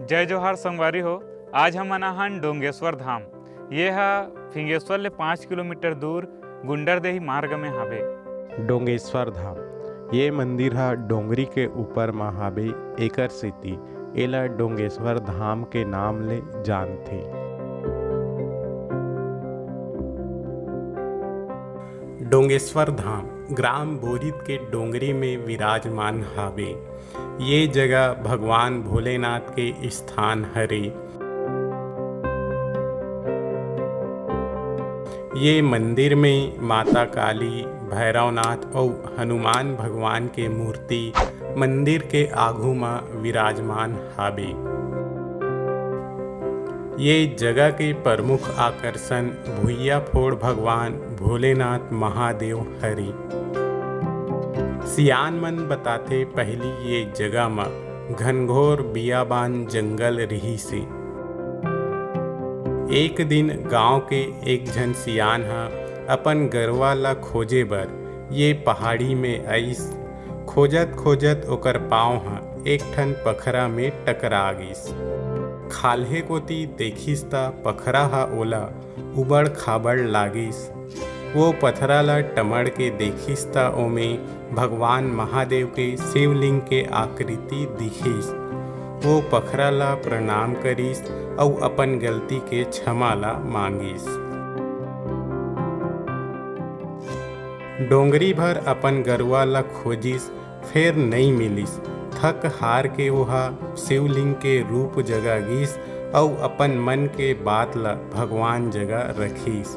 जय जोहार संगवारी हो। आज हम हन डोंगेश्वर धाम। ये है फिंगेश्वर ले 5 किलोमीटर दूर गुंडरदेही मार्ग में हावे। डोंगेश्वर धाम ये मंदिर हा डोंगरी के ऊपर म हावे। एकर सेती एला डोंगेश्वर धाम के नाम ले जानथे। डोंगेश्वर धाम ग्राम बोरित के डोंगरी में विराजमान हावे। ये जगह भगवान भोलेनाथ के स्थान हरे। ये मंदिर में माता काली, भैरवनाथ और हनुमान भगवान के मूर्ति मंदिर के आगू में विराजमान हावे। ये जगह के प्रमुख आकर्षण भुइया फोड़ भगवान भोलेनाथ महादेव हरि। सियान मन बताते पहली ये जगह में घनघोर बियाबान जंगल रही से। एक दिन गांव के एक जन सियान हा अपन गरवा ला खोजे बर ये पहाड़ी में आइस। खोजत खोजत ओकर पाँव हा एक ठन पखरा में टकरा गिस। खाल्हे कोती देखिस ता पखरा हा ओला उबड़ खाबड़ लागिस। वो पथरा ला टमड़ के देखिस ता ओमे भगवान महादेव के शिवलिंग के आकृति दिखिस। वो पखरा ला प्रणाम करिस और अपन गलती के क्षमा ला मांगिस। डोंगरी भर अपन गरुआ ला खोजिस, फिर नहीं मिलिस। थक हार के वहा शिवलिंग के रूप जगह गिस और अपन मन के बात ला भगवान जगह रखिस।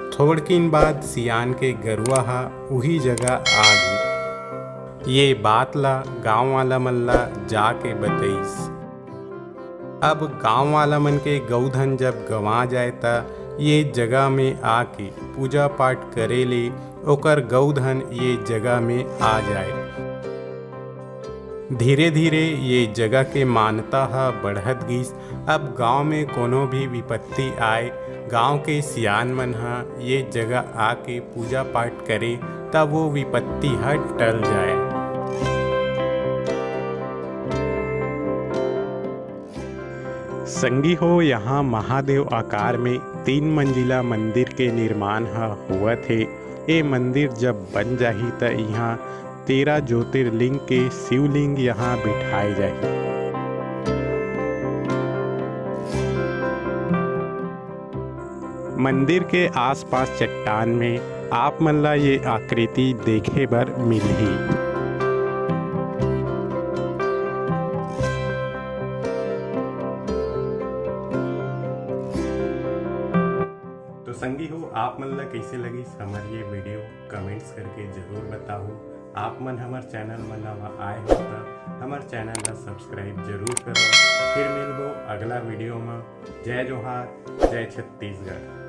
थोड़किन बाद सियान के गरुआ हा उही जगह आ गई। ये बात ला गाँव वाला मन ला जाके बतईस। अब गाँव वाला मन के गौधन जब गंवा जाए ता ये जगह में आके पूजा पाठ करे ले ओकर गौधन ये जगह में आ जाए। धीरे धीरे ये जगह के मान्यता हा बढ़त गिस। अब गांव में कोनो भी विपत्ति आए गांव के सियान मन हा ये जगह आके पूजा पाठ करे तब वो विपत्ति हा टल जाए। संगी हो, यहाँ महादेव आकार में 3 मंजिला मंदिर के निर्माण हा हुआ थे। ये मंदिर जब बन जाही त यहाँ 13 ज्योतिर्लिंग के शिवलिंग यहाँ बिठाए जाए। मंदिर के आसपास चट्टान में आप मन ला ये आकृति देखे बर मिलही। तो संगी हो, आप मन ला कैसे लगी हमारी ये वीडियो कमेंट्स करके जरूर बताओ। आप मन हमार चैनल में नवा आए हो तो हमार चैनल ला सब्सक्राइब जरूर करो। फिर मिलबो अगला वीडियो में। जय जोहार, जय छत्तीसगढ़।